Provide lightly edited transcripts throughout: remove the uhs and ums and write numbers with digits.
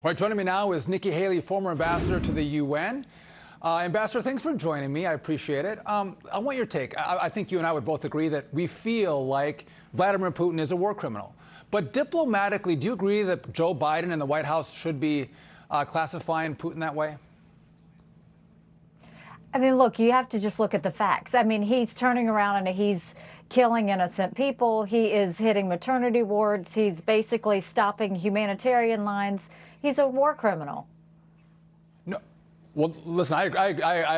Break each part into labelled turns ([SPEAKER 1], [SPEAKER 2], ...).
[SPEAKER 1] All right, joining me now is Nikki Haley, former ambassador to the UN. Ambassador, thanks for joining me. I appreciate it. I want your take. I think you and I would both agree that we feel like Vladimir Putin is a war criminal. But diplomatically, do you agree that Joe Biden and the White House should be classifying Putin that way?
[SPEAKER 2] I mean, look, you have to just look at the facts. I mean, he's turning around and he's killing innocent people. He is hitting maternity wards. He's basically stopping humanitarian lines. He's a war criminal.
[SPEAKER 1] No. Well, listen, I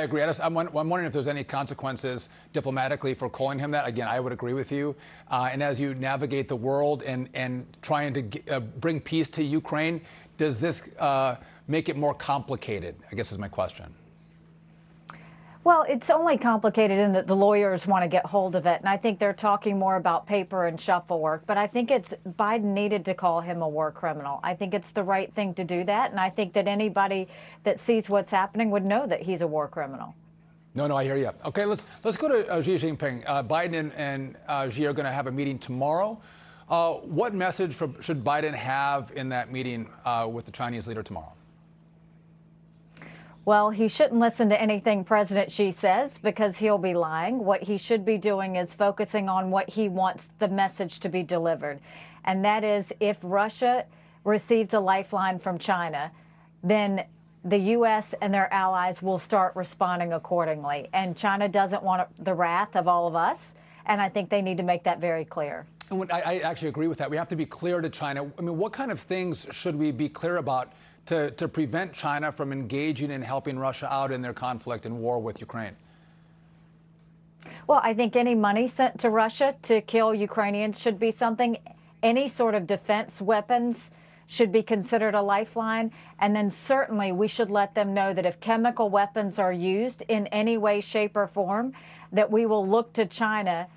[SPEAKER 1] agree. I'm wondering if there's any consequences diplomatically for calling him that. Again, I would agree with you. And as you navigate the world and trying to bring peace to Ukraine, does this make it more complicated, I guess is my question.
[SPEAKER 2] Well, it's only complicated in that the lawyers want to get hold of it. And I think they're talking more about paper and shuffle work. But I think Biden needed to call him a war criminal. I think it's the right thing to do that. And I think that anybody that sees what's happening would know that he's a war criminal.
[SPEAKER 1] No, I hear you. Okay, let's go to Xi Jinping. Biden and Xi are going to have a meeting tomorrow. What message should Biden have in that meeting with the Chinese leader tomorrow?
[SPEAKER 2] Well, he shouldn't listen to anything President Xi says because he'll be lying. What he should be doing is focusing on what he wants the message to be delivered. And that is, if Russia receives a lifeline from China, then the U.S. and their allies will start responding accordingly. And China doesn't want the wrath of all of us. And I think they need to make that very clear.
[SPEAKER 1] And I actually agree with that. We have to be clear to China. I mean, what kind of things should we be clear about to prevent China from engaging and helping Russia out in their conflict and war with Ukraine?
[SPEAKER 2] Well, I think any money sent to Russia to kill Ukrainians should be something. Any sort of defense weapons should be considered a lifeline. And then certainly we should let them know that if chemical weapons are used in any way, shape, or form, that we will look to China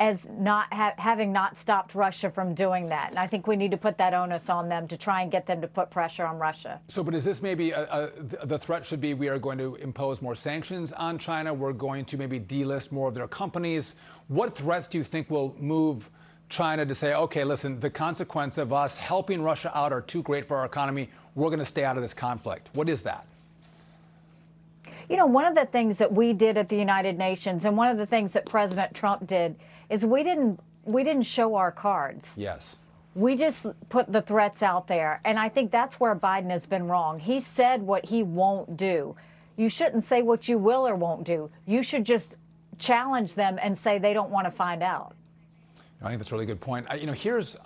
[SPEAKER 2] as not having not stopped Russia from doing that. And I think we need to put that onus on them to try and get them to put pressure on Russia.
[SPEAKER 1] So, but is this maybe the threat should be we are going to impose more sanctions on China? We're going to maybe delist more of their companies. What threats do you think will move China to say, okay, listen, the consequence of us helping Russia out are too great for our economy. We're going to stay out of this conflict. What is that?
[SPEAKER 2] You know, one of the things that we did at the United Nations and one of the things that President Trump did is we didn't show our cards.
[SPEAKER 1] Yes.
[SPEAKER 2] We just put the threats out there. And I think that's where Biden has been wrong. He said what he won't do. You shouldn't say what you will or won't do. You should just challenge them and say they don't want to find out.
[SPEAKER 1] I think that's a really good point. Here's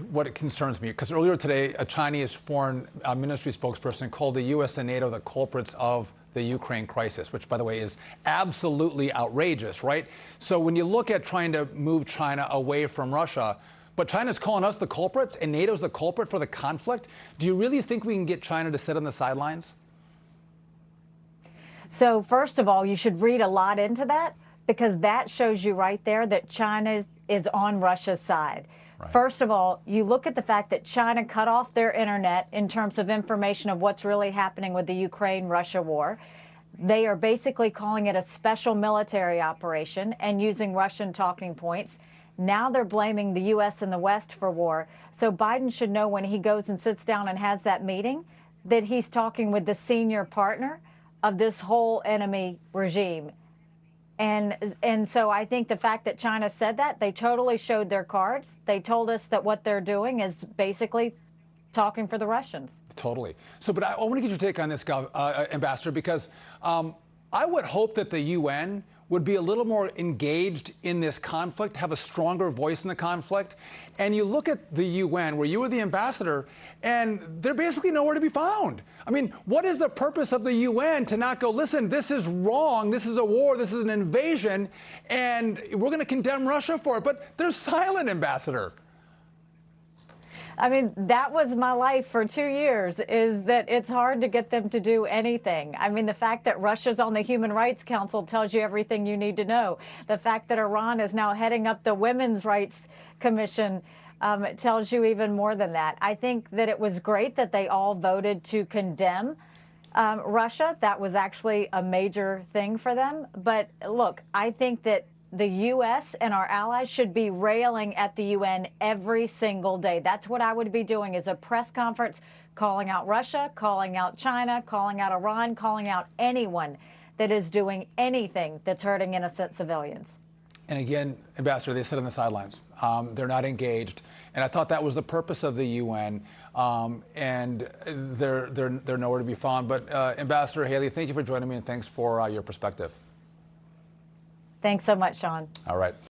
[SPEAKER 1] what it concerns me, because earlier today, a Chinese foreign ministry spokesperson called the U.S. and NATO the culprits of the Ukraine crisis, which, by the way, is absolutely outrageous, right? So when you look at trying to move China away from Russia, but China's calling us the culprits and NATO's the culprit for the conflict, do you really think we can get China to sit on the sidelines?
[SPEAKER 2] So first of all, you should read a lot into that, because that shows you right there that China is on Russia's side. Right. First of all, you look at the fact that China cut off their internet in terms of information of what's really happening with the Ukraine-Russia war. They are basically calling it a special military operation and using Russian talking points. Now they're blaming the U.S. and the West for war. So Biden should know when he goes and sits down and has that meeting that he's talking with the senior partner of this whole enemy regime. And so I think the fact that China said that, they totally showed their cards. They told us that what they're doing is basically talking for the Russians.
[SPEAKER 1] Totally. So, but I want to get your take on this, Ambassador, because I would hope that the UN would be a little more engaged in this conflict, have a stronger voice in the conflict. And you look at the UN, where you were the ambassador, and they're basically nowhere to be found. I mean, what is the purpose of the UN to not go, listen, this is wrong, this is a war, this is an invasion, and we're going to condemn Russia for it? But they're silent, Ambassador.
[SPEAKER 2] I mean, that was my life for 2 years, is that it's hard to get them to do anything. I mean, the fact that Russia's on the Human Rights Council tells you everything you need to know. The fact that Iran is now heading up the Women's Rights Commission tells you even more than that. I think that it was great that they all voted to condemn Russia. That was actually a major thing for them. But look, I think that the U.S. and our allies should be railing at the UN every single day. That's what I would be doing, is a press conference calling out Russia, calling out China, calling out Iran, calling out anyone that is doing anything that's hurting innocent civilians.
[SPEAKER 1] And again, Ambassador, they sit on the sidelines. They're not engaged. And I thought that was the purpose of the UN. And they're nowhere to be found. But Ambassador Haley, thank you for joining me, and thanks for your perspective.
[SPEAKER 2] Thanks so much, Sean.
[SPEAKER 1] All right.